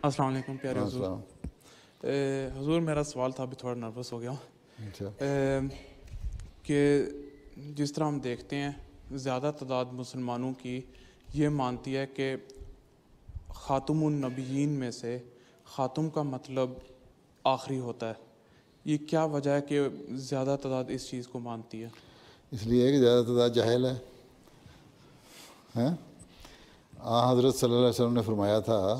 السلام علیکم پیارے حضور. السلام. حضور میرا سوال تھا, ابھی تھوڑا نروس ہو گیا ہوں. اچھا. کہ جس طرح ہم دیکھتے ہیں زیادہ تعداد مسلمانوں کی یہ مانتی ہے کہ خاتم النبیین میں سے خاتم کا مطلب آخری ہوتا ہے. یہ کیا وجہ ہے کہ زیادہ تعداد اس چیز کو مانتی ہے؟ اس لیے کہ زیادہ تعداد جاہل ہے. حضرت صلی اللہ علیہ وسلم نے فرمایا تھا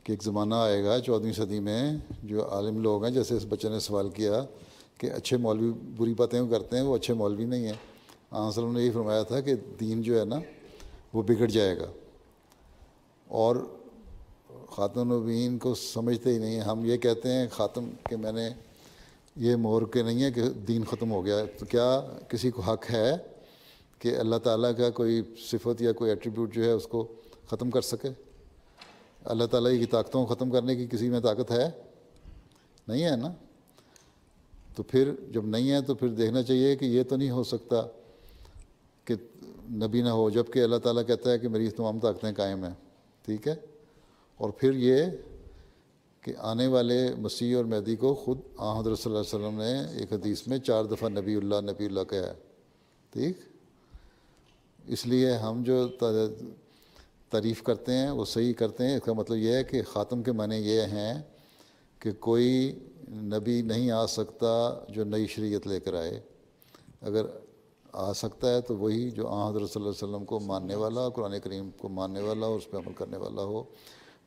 کہ ایک زمانہ آئے گا 14ویں صدی میں جو عالم لوگ ہیں, جیسے اس بچے نے سوال کیا کہ اچھے مولوی بری باتیں کرتے ہیں, وہ اچھے مولوی نہیں ہیں. آن صلی اللہ علیہ وسلم نے یہی فرمایا تھا کہ دین جو ہے نا وہ بگڑ جائے گا, اور خاتم النبیین کو سمجھتے ہی نہیں ہیں. ہم یہ کہتے ہیں خاتم کہ میں نے یہ مہر کے نہیں ہے کہ دین ختم ہو گیا. تو کیا کسی کو حق ہے کہ اللہ تعالیٰ کا کوئی صفت یا کوئی ایٹریبیوٹ جو ہے اس کو ختم کر سکے؟ اللہ تعالیٰ کی طاقتوں کو ختم کرنے کی کسی میں طاقت ہے نہیں ہے نا. تو پھر جب نہیں ہے تو پھر دیکھنا چاہیے کہ یہ تو نہیں ہو سکتا کہ نبی نہ ہو, جب کہ اللہ تعالیٰ کہتا ہے کہ میری تمام طاقتیں قائم ہیں. ٹھیک ہے. اور پھر یہ کہ آنے والے مسیح اور مہدی کو خود حضرت صلی اللہ علیہ وسلم نے ایک حدیث میں 4 دفعہ نبی اللہ کہا ہے. ٹھیک. اس لیے ہم جو تعریف کرتے ہیں وہ صحیح کرتے ہیں. اس کا مطلب یہ ہے کہ خاتم کے معنی یہ ہیں کہ کوئی نبی نہیں آ سکتا جو نئی شریعت لے کر آئے. اگر آ سکتا ہے تو وہی جو حضرت صلی اللہ علیہ وسلم کو ماننے والا, قرآن کریم کو ماننے والا اور اس پہ عمل کرنے والا ہو,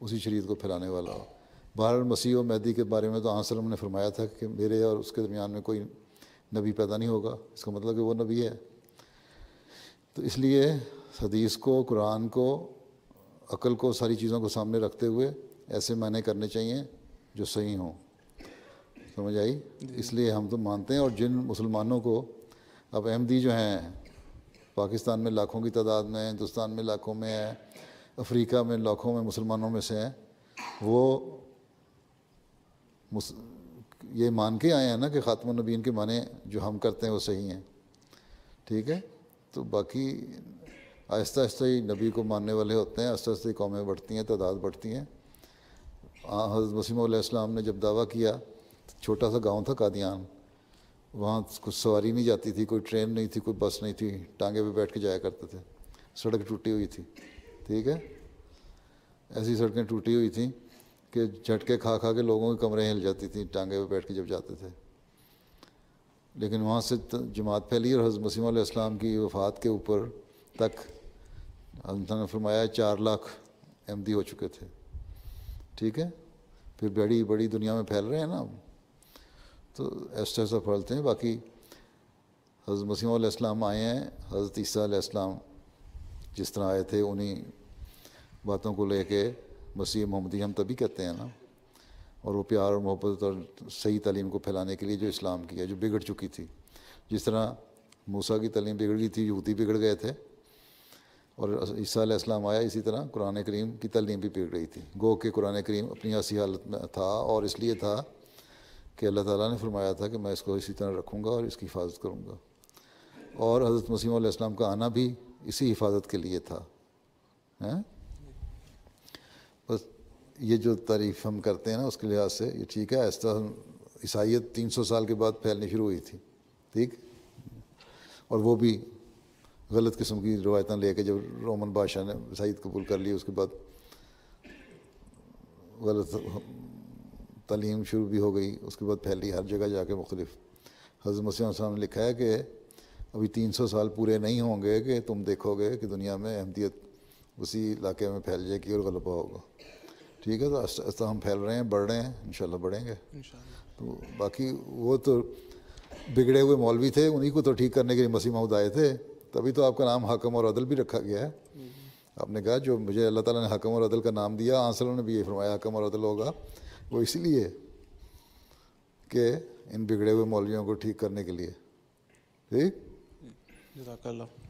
اسی شریعت کو پھیلانے والا ہو. بہرحال مسیح و مہدی کے بارے میں تو صلی اللہ علیہ وسلم نے فرمایا تھا کہ میرے اور اس کے درمیان میں کوئی نبی پیدا نہیں ہوگا. اس کا مطلب کہ وہ نبی ہے. تو اس لیے حدیث کو, قرآن کو, عقل کو, ساری چیزوں کو سامنے رکھتے ہوئے ایسے معنی کرنے چاہیے جو صحیح ہوں. سمجھ آئی؟ اس لیے ہم تو مانتے ہیں. اور جن مسلمانوں کو اب احمدی جو ہیں پاکستان میں لاکھوں کی تعداد میں, ہندوستان میں لاکھوں میں ہے, افریقہ میں لاکھوں میں مسلمانوں میں سے ہیں, وہ یہ مان کے آئے ہیں نا کہ خاتم النبیین کے معنی جو ہم کرتے ہیں وہ صحیح ہیں. ٹھیک ہے. تو باقی آہستہ آہستہ ہی نبی کو ماننے والے ہوتے ہیں, آہستہ آہستہ ہی قومیں بڑھتی ہیں, تعداد بڑھتی ہیں. حضرت مسیح علیہ السلام نے جب دعویٰ کیا, چھوٹا سا گاؤں تھا قادیان, وہاں کچھ سواری نہیں جاتی تھی, کوئی ٹرین نہیں تھی, کوئی بس نہیں تھی, ٹانگے پہ بیٹھ کے جایا کرتے تھے. سڑک ٹوٹی ہوئی تھی. ٹھیک ہے. ایسی سڑکیں ٹوٹی ہوئی تھیں کہ جھٹکے کھا کھا کے لوگوں کی کمریں ہل جاتی تھیں ٹانگے پہ بیٹھ کے جب جاتے تھے. لیکن وہاں سے جماعت پھیلی اور حضرت مسیح علیہ السلام کی وفات کے اوپر تک اللہ نے فرمایا 4 لاکھ احمدی ہو چکے تھے. ٹھیک ہے. پھر بڑی دنیا میں پھیل رہے ہیں نا. تو ایسا ایسا پھیلتے ہیں. باقی حضرت مسیح علیہ السلام آئے ہیں, حضرت عیسیٰ علیہ السلام جس طرح آئے تھے انہی باتوں کو لے کے مسیح محمدی ہم تبھی کہتے ہیں نا. اور وہ پیار اور محبت اور صحیح تعلیم کو پھیلانے کے لیے جو اسلام کی ہے, جو بگڑ چکی تھی. جس طرح موسیٰ کی تعلیم بگڑ گئی تھی, یہودی بگڑ گئے تھے, اور عیسیٰ علیہ السلام آیا, اسی طرح قرآن کریم کی تعلیم بھی بگڑ گئی تھی. گو کہ قرآن کریم اپنی اصلی حالت میں تھا, اور اس لیے تھا کہ اللہ تعالیٰ نے فرمایا تھا کہ میں اس کو اسی طرح رکھوں گا اور اس کی حفاظت کروں گا. اور حضرت مسیح علیہ السلام کا آنا بھی اسی حفاظت کے لیے تھا. بس یہ جو تعریف ہم کرتے ہیں نا اس کے لحاظ سے یہ ٹھیک ہے. ایسا عیسائیت 300 سال کے بعد پھیلنی شروع ہوئی تھی. ٹھیک. اور وہ بھی غلط قسم کی روایتیں لے کے, جب رومن بادشاہ نے عیسائیت قبول کر لی اس کے بعد غلط تعلیم شروع بھی ہو گئی, اس کے بعد پھیلی ہر جگہ جا کے مختلف. حضرت مسیح علیہ السلام نے لکھا ہے کہ ابھی 300 سال پورے نہیں ہوں گے کہ تم دیکھو گے کہ دنیا میں احمدیت اسی علاقے میں پھیل جائے گی اور غلبہ ہوگا. ٹھیک ہے. تو ایسا ہم پھیل رہے ہیں, بڑھ رہے ہیں, انشاءاللہ بڑھیں گے. تو باقی وہ تو بگڑے ہوئے مولوی تھے, انہی کو تو ٹھیک کرنے کے لیے مسیح موعود آئے تھے. تبھی تو آپ کا نام حاکم اور عدل بھی رکھا گیا ہے. آپ نے کہا جو مجھے اللہ تعالیٰ نے حاکم اور عدل کا نام دیا, صلی اللہ علیہ وسلم نے بھی یہ فرمایا حاکم اور عدل ہوگا, وہ اسی لیے کہ ان بگڑے ہوئے مولویوں کو ٹھیک کرنے کے لیے. ٹھیک. جزاک اللہ.